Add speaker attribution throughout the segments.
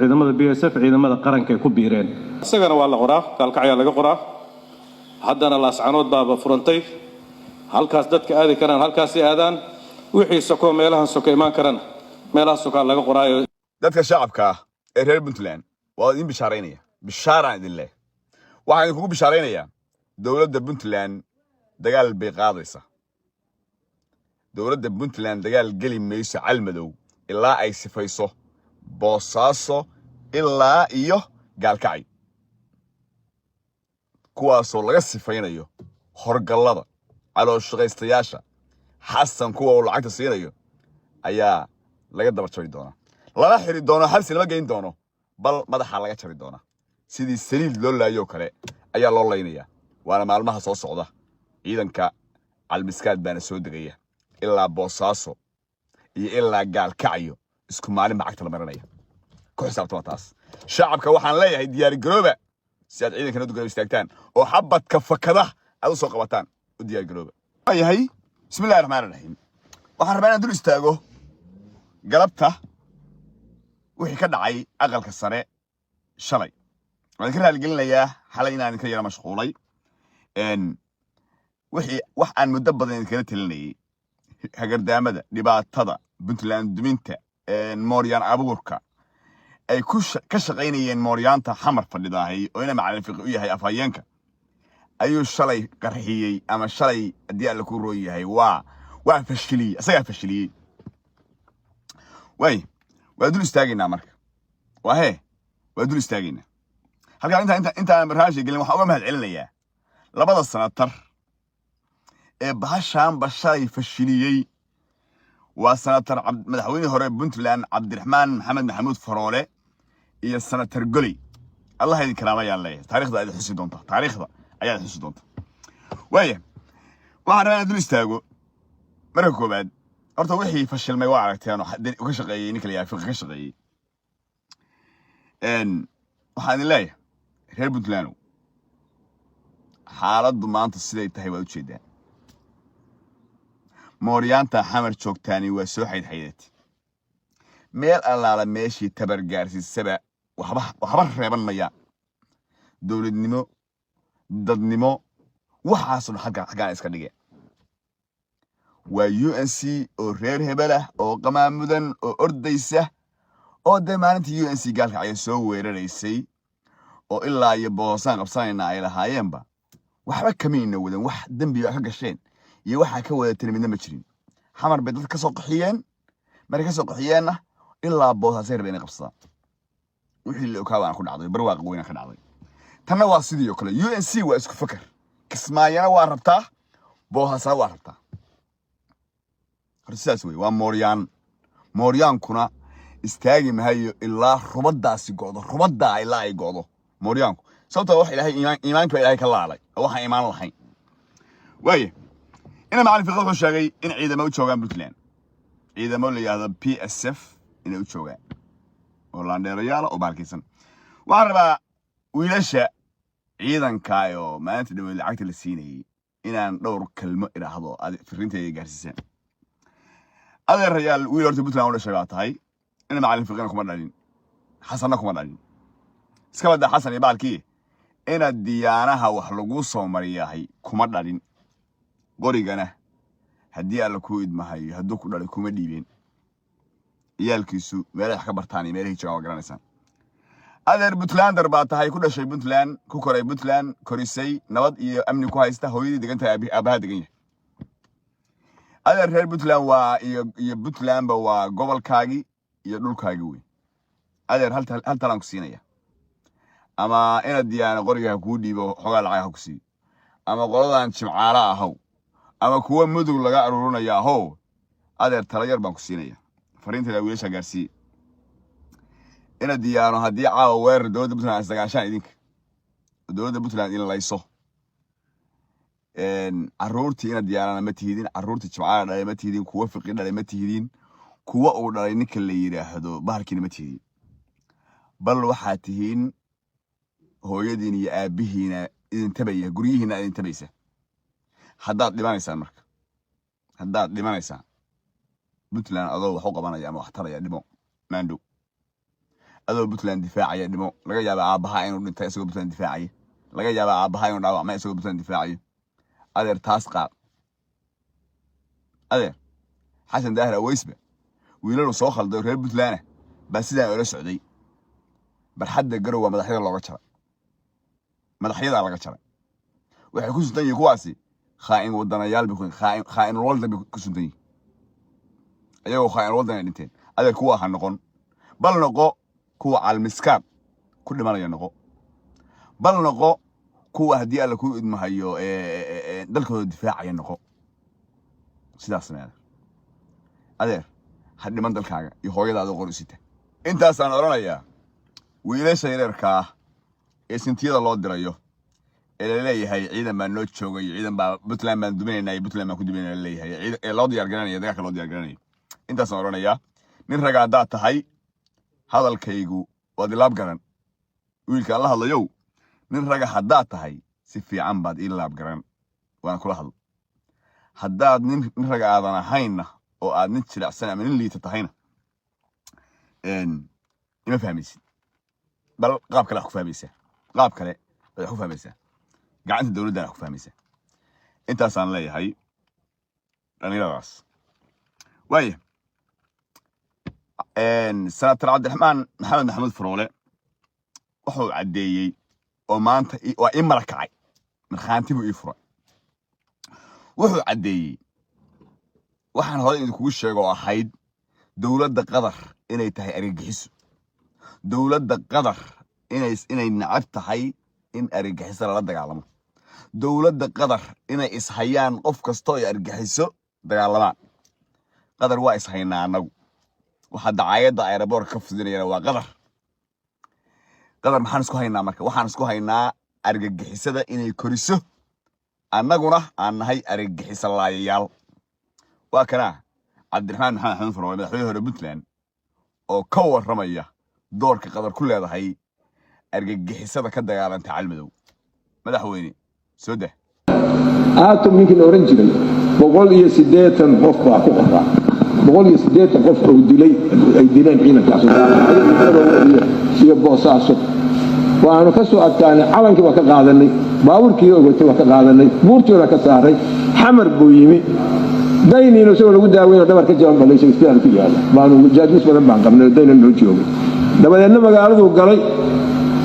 Speaker 1: ciidamada BSF ciidamada qaranka ay ku biireen
Speaker 2: isagana waa la qoraa kalkacaya laga qoraa haddana laascanood baaba furantay halkaas dadka aadi karaan halkaas ay aadaan wixii soko meelahan soko imaan karaan meelaha soko laga qoraayo
Speaker 3: dadka shacabka ee reer Puntland waa idin bishaaraynaya bishaaraan idin leh waxaan idinku bishaaraynayaa dawladda Puntland dagaal bay qaadaysaa dawladda Puntland dagaal gali mayso calmadow ilaa ay sifayso boosaaso ilaa iyo gaalkacay kuwaasoo laga sifaynayo horgallada calooshaqaystayaasha xasan kuwa uu lacagta siinayo ayaa laga daba jari doonaa lala xiri doono halsi lama geyn doono bal madaxa laga jari doonaa sidii saliid loo laayo kale ayaa loo laynayaa waana maalmaha soo socda ciidanka calmiskaad baana soo degaya ilaa boosaaso iyo ilaa gaalkacyo isku maalin lacagta la marinaya ku xisaabtama taas shacabka waxaan leeyahay diyaari garooba si aad ciidanka nadu garab istaagtaan oo xabadka fakada aad u soo qabataan u diyaari garooba ayahay bismillaahir rahmaanir rahiim waxaan rabaa inaan dul istaago galabta wixii ka dhacay aqalka sare shalay waan ka raaligelinayaa xalay inaan ka yara mashquulay wixii wax aan muddo badan kala talinayay hagardaamada dhibaatada Puntland duminta Mooryan abuurka ay ka shaqaynayeen Mooryaanta xamar fadhidahay oo ina macallin fiqi u yahay afhayeenka ayuu shalay qarxiyay ama shalay hadii alla ku rooyahay waa fashiliyay asaga fashiliyay waa dul istaagina marka waa dul istaagina halka inta barnaamij gelin waxa uga mahad celinayaa labada sanatar ee bahashan bashay fashiliyay waa sanatar madaxweyne hore Puntland Cabdiraxmaan Maxamed Maxamuud Faroole iyo sanatar Goley Allah idin karaamayaa leeyahay taariikhda ay xusi doonta taariikhda ayaa xusi doonta waxaan rabaa dul istaago marka koobaad horta wixii fashilmay waa aragteen oo ka shaqeeyay ninka la fiqi ka shaqeeyay waxaan leeyahay reer Puntland xaaladdu maanta siday tahay waa u jeedaan Mooryaanta xamar joogtaani waa soo xidhxidhatay meel allaala meeshii tabar gaarsiisaba waxba reeban maya dawladnimo dadnimo waxaas xaggaan iska dhigay waa UNC oo reer hebel ah oo qamaamudan oo ordaysa oo de maalintii UNC gaalka ay soo weeraraysay oo ilaa iyo boosaan qabsanayna ay lahaayeenba waxba kamiina wadan wax dambi ka gasheen iyo waxa ka wada tilmaamina ma jirin xamar bay dad ka soo qaxiyeen markay ka soo qaxiyeenna ilaa boosaasay rabeen qabsadaan wixii la ogaabaan ku dhacday barwaaq weyn ka dhacday tanna waa sidii oo kale UNC waa isku fakar kismaayana waa rabtaa boosaasana waa rabtaa horsaas way waa Mooryaankuna istaagi mahayo ilaa rubadaasi go'do rubada ilaa ay go'do Mooryaanku sababtoo wax ilaahay iimaanka ilaahay ka laalay waxa iimaan lahayn ina macallin fiqi wuxuu sheegay in ciidamo u joogaan Puntland ciidamo la yiraahdo PSF inay u joogaan oo laandheerayaal oo baalkiisan waxaan rabaa wiilasha ciidanka oo maanta dawladda lacagta la siinayay inaan dhowr kalmo iraahdo fariintayda gaarsiisaan adeerayaal wiil horta Puntland oo sheegay tahay ina macallin fiqina kuma dhalin xasanna kuma dhalin iska wada xasan iyo baalkii ina diyaanaha wax lagu soo mariyahay kuma dhalin qorigana hadii alla ku idmahay haduu ku dhalay kuma dhiibeen iyalkiisu meelaha ka bartaan meelaha jooga garanaysan adeer Puntlander baa tahay ku dhashay Puntland ku koray Puntland korisay nabad iyo amni ku haysta hooyadii degantahay aabaha degan yahay adeer reer Puntland waa iyo Puntland waa gobolkaagi iyo dhulkaagi weyn adeer hal talan ku siinaya ama ina diyaana qoriga ku dhiibo xogaa lacag ku sii ama qoladan jimcaala ahaw ama kuwa mudug laga aruurinaya adeer tala yar baan ku siinaya fariinta wiilasha gaarsiin ina diyaano hadii caawa weerar dawladda Puntland isdagaashaan idinka dawladda Puntland in layso aruurtii ina diyaarana ma tihidin aruurtii jimcaala dhalay ma tihidin kuwa fiqi dhalay ma tihidin kuwa uu dhalay ninka la yiraahdo bahalkiina ma tihidin bal waxaa tihiin hooyadiin iyo aabihiina idin tabaya guriyihiina idin tabaysa haddaad dhimanaysaan Puntland adoo wax u qabanaya ama wax taraya dhimo maandhow adoo Puntland difaacaya dhimo laga yaabaa aabaha inuu dhintay isagoo Puntland difaacaya laga yaabaa aabaha inuu dhaawacmay isagoo Puntland difaacaya adeer taas qaad adeer xasan daahir aweysba wiilalu soo khalday reer Puntland baa sidaa ula socday barxadda garowa madaxyada looga jaray madaxyada laga jaray waxay ku suntan yihiin kuwaasi khaa'in wadanayaal bikun khaa'in walda ku suntan yihiin ayagoo khaa'in wadana dhinteen adeer kuwa ha noqon bal noqo kuwa almiskaab ku dhimanaya noqo bal noqo kuwa haddii alla ku idmahayo dalkooda difaacaya noqo sidaas meela adeer ha dhiman dalkaaga iyo hooyadaada qor u sita intaasaan oranayaa wiilasha yareerka ee sintiyada loo dirayo ee la leeyahay ciidan baa noo joogay ciidan baa Puntland baan duminaynaa Puntland baan ku duminaynaa la leeyahay ee loo diyaar garanayo dagaalka loo diyaar garanayo intaasaan oranayaa nin raga haddaad tahay hadalkaygu waad ilaab garan wiilka la hadlayow nin raga haddaad tahay si fiican baad ii laab garan waan kula hadlo haddaad nin raga aadan ahayna oo aad nin jilicsan ama nin liita tahayna ima fahmaysid bal qaab kale ku fahmaysaa qaab kale waxay ku fahmaysaa gacanta dawladda ku fahmaysaa intaasaan leeyahay dhalinyaradaas waaye senator cabdiraxmaan maxamed maxamuud faroole wuxuu caddeeyey oo maanta waa ii marakacay markhaanti buu ii furay wuxuu caddeeyey waxaan hore idinkugu sheego ahayd dowladda qatar inay tahay argagixiso dowladda qatar inay nacab tahay in argagixiso lala dagaalamo dowladda qatar inay ishayaan qof kastoo ay argagixiso dagaalamaan qatar waa ishaynaa annagu waxa dacaayadda aeroboortka ka fudinayana waa qatar maxaan isku haynaa marka waxaan isku haynaa argagixisada inay koriso annaguna aan nahay argagixisa laayayaal waa kana cabdiraxmaan maxamed xanuun faroole madaxweynaha hore Puntland oo ka warramaya doorka qatar ku leedahay argagixisada ka dagaalanta calmadow madaxweyne soo dah
Speaker 4: aatum ninkii oran jiray 180 qof baa ku qoraa 180 qof oo dilay ay dileen ciidankaas iyo boosaaso waanu ka soo adkaanay calankii waa ka qaadanay baaburkii ogatay waa ka qaadanay buurtiina ka saaray xamar buu yimi dayniino soo lagu daaweyno dhabar ka jaban baleysay istiyaar ku yaala baanu mujaadis badan baan qabnay daynan loo joogay dabadeedna magaaladu galay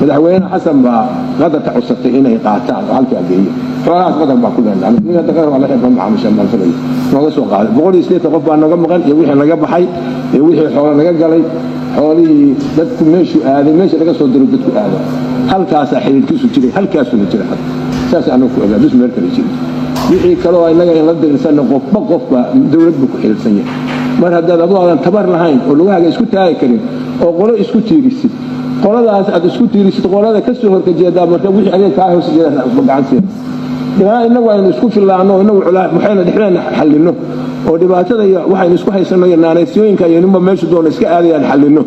Speaker 4: madaxweyne xasan baa qadarka cusubtay inay qaataan halka geeyo xoolahaas qadar baa ku leedahay ninka daqar wala xirfan macaamiisha baan falay nooga soo qaaday 180 qof baa naga maqan iyo wixii laga baxay iyo wixii xoolo laga galay xoolihii dadku meeshu aaday meesha laga soo diray dadku aaday halkaas xiriirkiisu jiray halkaas uu jiray saas aanu ku ogaa bis meel kale jiray wixii kale oo inaga in la dirsan qofba dawladdu ku xiriirsan yahay mar haddaad adu aadan tabar lahayn oo lugahaaga isku taagi karin oo qolo isku tiirisid qoladaas aad isku tiirisid qolada ka soo horjeeda marka wixii adiga ka hoos jeeda gacanteeda ilaa inagu aynu isku filaano inagu waxayna dhixnaan xallino oo dhibaatada waxaynu isku haysano naanaysooyinka iyo ninba meesha doona iska aadayaan xallino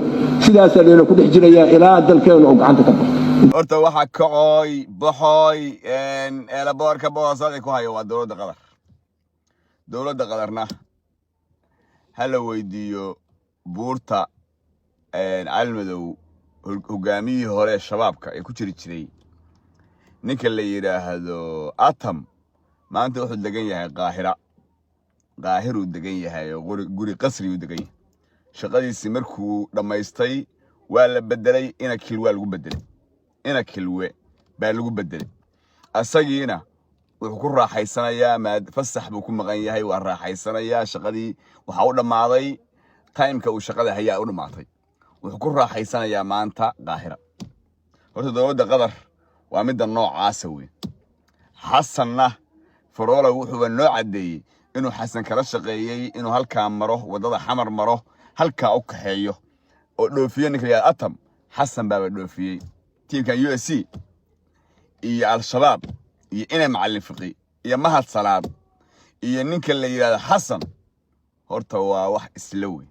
Speaker 4: sidaas aynu ku dhex jirayaa ilaa dalkeena oo gacanta ka baxo
Speaker 3: horta waxa kacooy baxooy eelaboorka boosada ku hayo waa dowladda qadarna hala weydiiyo buurta calmadow hogaamiyihii hore shabaabka ee ku jiri jiray ninka la yiraahdo atam maanta wuxuu degan yahay qaahir uu degan yahay guri qasri uu degan yahay shaqadiisii markuu dhamaystay waa la bedelay ina kilwa lagu bedelay ina kilwe baa lagu bedelay asagiina wuxuu ku raaxaysanayaa fasax buu ku maqan yahay waa raaxaysanayaa shaqadii waxa uu dhamaaday timeka uu shaqada hayaa u dhamaatay wuxuu ku raaxaysanayaa maanta qaahira horta dowladda qatar waa midda noocaasa weyn xasanna faroole wuxuu noo cadeeyay inuu xasan kala shaqeeyay inuu halka maro wadada xamar maro halka u kaxeeyo oo dhoofiyo ninka yaa atam xasan baa dhoofiyay tiimka USC iyo al-shabaab iyo inay macallin fiqi iyo mahad salaad iyo ninka la yiraahdo xasan horta waa wax isla weyn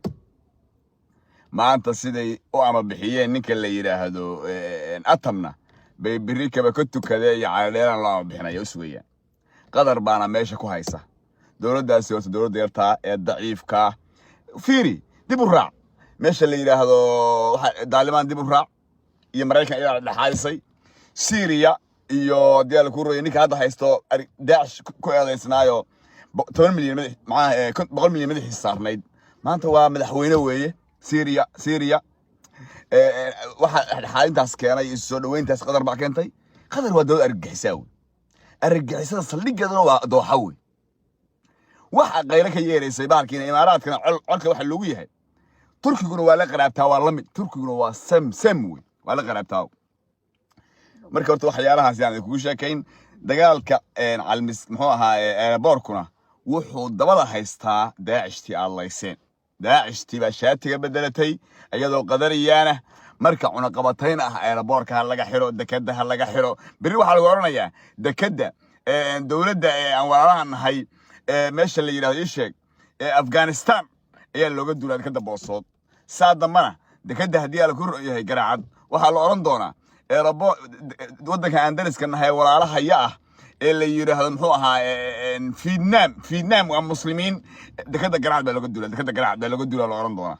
Speaker 3: maanta siday u ama bixiyeen ninka la yiraahdo atamna bay biri kaba ka tukadee iyo caadeeran loo bixinayo isweeyaan qadar baana meesha ku haysa dowladdaasi horta dowladda yarta ee daciifka fiiri dib u raac meesha la yiraahdo waxa daalimaan dib u raac iyo Mareykan ayaa dhaxaysay Syria iyo diyaal ku rooyay ninka hadda haysto Daesh ku eedeysnaayo 10 milyan macnaha 100 milyan madax saarnayd maanta waa madaxweyne weeye Syria waxa dhaxayntaas keenay soo dhaweyntaas qadar baa keentay qadar waa dawlad argagixisada saldhigeeduna waa dooxa weey waxa qaylo ka yeereysay baalkiina imaaraadkana colka waxa loogu yahay turkiguna waa la qaraabtaa waa lamid turkiguna waa sam weey waa la qaraabtaa marka horta waxyaalahaas aan ku sheekayn dagaalka calmis muxuu ahaa boorkuna wuxuu dabada haystaa daacishtii allayseen daacishtii baa shaatiga bedelatay iyadoo qadariyana marka cunaqabatayn boorka laga xiro dekada laga xiro bari waxa lagu oranayaa dekada dawladda aan walaalahan nahay meesha la yiraahdo isheeg Afghanistan ayaa looga duulay dekada boosood saadamana dekada hadii la ku yahay garaacad waxa la oran doonaa waddanka aan dariska nahay walaalaha yaa la yiraahdo muxuu ahaa Vietnam waa muslimiin dekada garaacad baa looga duulay la oran doonaa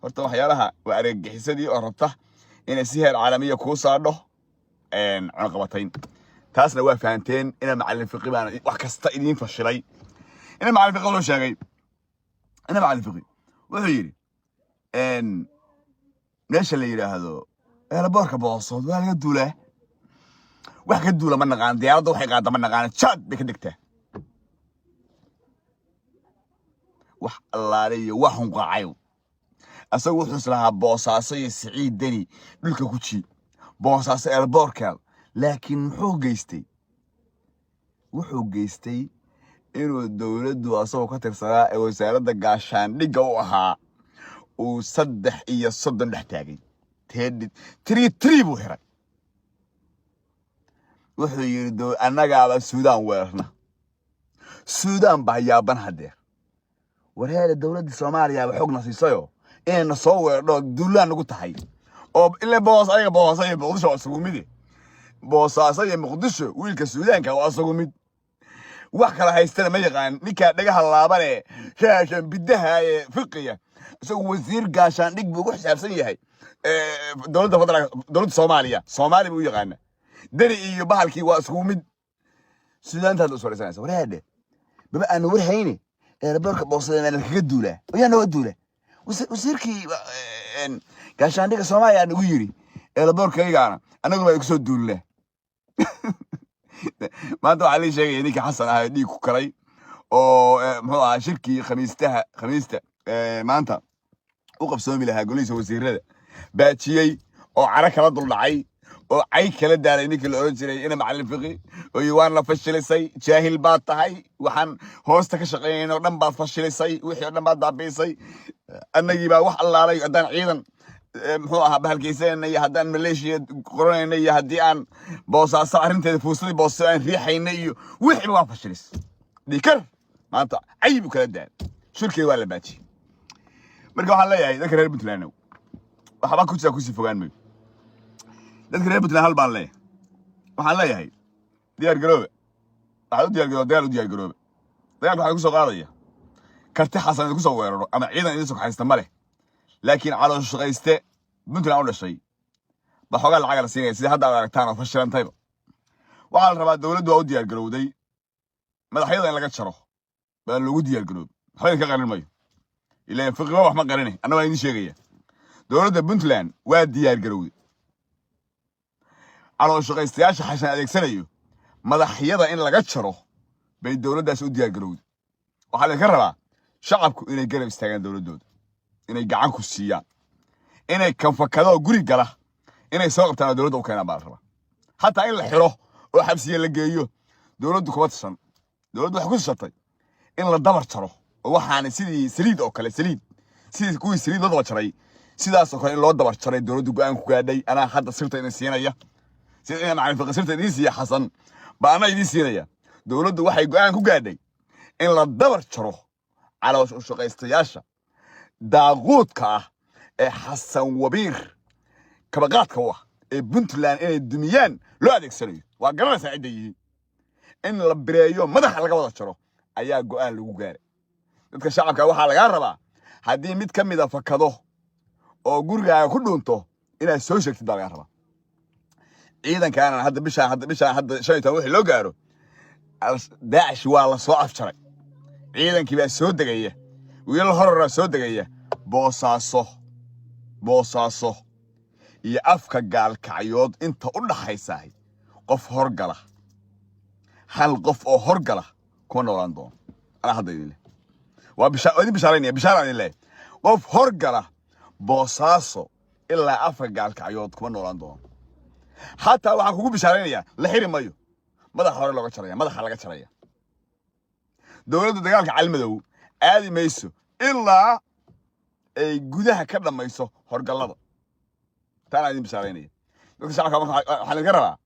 Speaker 3: horta waxyaalaha waa argagixisadii oo rabta inay si heer caalamiya ku saadho cunaqabatayn taasna waa fahanteen in macallin fiqi baan wax kasta idin fashilay in macallin fiqi loo sheegay in macallin fiqi wuxuu yiri meesha la yiraahdo boorka boosood waa laga duulaa wax ka duula ma naqaan diyaaradda waxay qaada ma naqaan Chad bay ka dhigtaa wax allaaliyo wax un qaacayo asagu wuxuu islahaa boosaaso iyo Siciid Deni dhulka ku jii boosaaso airportka laakiin wuxuu geystay inuu dawladdu asagoo ka tirsanaa wasaaradda gaashaandhigga u ahaa uu 3 dhex taagay 3 buu xiray wuxuu yiri annaga Suudaan baa yaaban hadeer wareer dawladda Soomaaliya waxa xogna siisayo in soo weerdo duulaan ugu tahay oo ilaa boos ay Muqdisho asugu mid boosaas ay Muqdisho wiilka Suudaanka waa asugu mid wax kala haystana ma yaqaan ninka dhagaha laabane shaashan bidaha ee fiqiya isagoo wasiir gaashaandhig buu ku xisaabsan yahay dawladda Soomaaliya buu yaqaan Deni iyo bahalkii waa asugu mid Suudaanta u soo raysanaysa wareer baba aan warhayni boorka boosadana kaga duulaa ayaa noo duulaa wasiirkii gaashaandhigga Soomaaliya nagu yiri boorkaygana anagu way ku soo duulnaa maanta waxa la sheegay ninka Xasan ah dhiig ku karay oo muxuu ahaa shirkii khamiista maanta u qabsoomi lahaa golihiisa wasiirada baajiyay oo cara kala dul dhacay oo ay kala daalay ninka la oran jiray in macallin fiqi oo yaan la fashilisay jaahil baad tahay waxaan hoosta ka shaqeeyay dhan baad fashilisay wixii dhan baad daabeysay annagii baa wax allaalay hadaan ciidan muxuu ahaa bahalkiisana iyo hadaan Malaysia qoranayna iyo hadii aan boosaaso arinteeda fuusadii boosaaso aan riixayna iyo wixii waa fashilis dhikar maanta ayib kala daan shirkii waa la baajiyay marka waxaan leeyahay dadka reer Puntland waxba ku jira ku sii fogaan may dadka reer Puntland hal baan leeyahay waxaan leeyahay diyaar garoobe diyaar garoobe waxa ku soo qaadaya karti xasan ku soo weeraro ama ciidan idin soo haysta male laakiin calool shaqayste Puntland u dhashay ba xogaa lacag la siinay sida hadda aragtaan oo fashilantayba waxa la rabaa dawladdu oo diyaar garowday madaxyada in laga jaro baa lagu diyaar garoob waxba ka qarin mayo ilaa fiqiga wax ma qarinay annaga idin sheegaya dawladda Puntland waa diyaar garowday calool shaqaystayaasha xasan adeegsanayo madaxyada in laga jaro bay dawladdaas u diyaar garowday waxa la ka rabaa shacabku inay garab istaagaan dawladooda inay gacan ku siiyaan inay kan fakado guri gala inay soo qabtaan dawladda u keenaan baa rabaa hatta in la xiro oo xabsiga la geeyo dawladdu kuma tirsan dawladdu wax ku shatay in la dabar jaro oo waxaan sidii saliid oo kale sidii kuwii saliid loo dabar jaray sidaas oo kale in loo dabar jaray dawladdu go'aan ku gaadhay ana hadda sirta inay siinaya sida macallin fiqi sirta idin siiya xasan baana idin siinaya dawladdu waxay go'aan ku gaadhay in la dabar jaro calool shaqaystayaasha daaquudka ah ee Xasan Wabiir kabaqaadka waa ee Puntland inay dumiyaan loo adeegsanayo waa garanaysaa cid yihiin in la bireeyo madaxa laga wada jaro ayaa go'aan lagu gaaray dadka shacabka waxa laga rabaa hadii mid kamid ah fakado oo gurigaaga ku dhuunto inaad soo sheegtid baa laga rabaa ciidankaana hadda bishaan 15 wixii loo gaaro daacish waa la soo afjaray ciidankii baa soo degaya wiil horor soo degaya boosaaso iyo afka gaalkacyood inta u dhaxaysaay qof horgala hal qof oo horgala kuma noolaan doono ana hadda idin leh waa bishaaraynaya leh qof horgala boosaaso ilaa afka gaalkacyood kuma noolaan doono hatta waxaan kugu bishaaraynaya la xiri mayo madaxa hore looga jaraya madaxa laga jaraya dawladda dagaalka calmadow aadi mayso ilaa ay gudaha ka dhamayso horgalada taana idin bishaaraynaya dadka shacabka waxaan idinka rabaa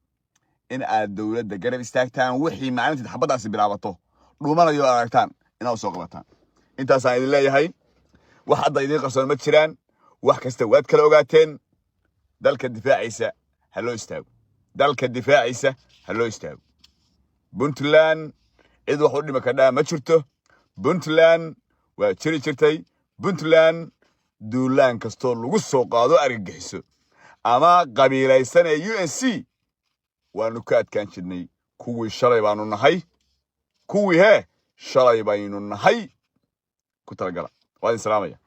Speaker 3: in aad dawladda garab istaagtaan wixii maalintii xabadaasi bilaabato dhumanayo aragtaan inaad soo qabataan intaasaan idin leeyahay wax hadda idin qarsoon ma jiraan wax kasta waad kala ogaateen dalka difaaciisa ha loo istaago Puntland cid wax u dhima ka dhaa ma jirto Puntland waa jiri jirtay Puntland duulaan kastoo lagu soo qaado argagixiso ama qabiilaysan ee UNC waanu ka adkaan jirnay kuwii shalay baynu nahay ku talagala waa idin salaamaya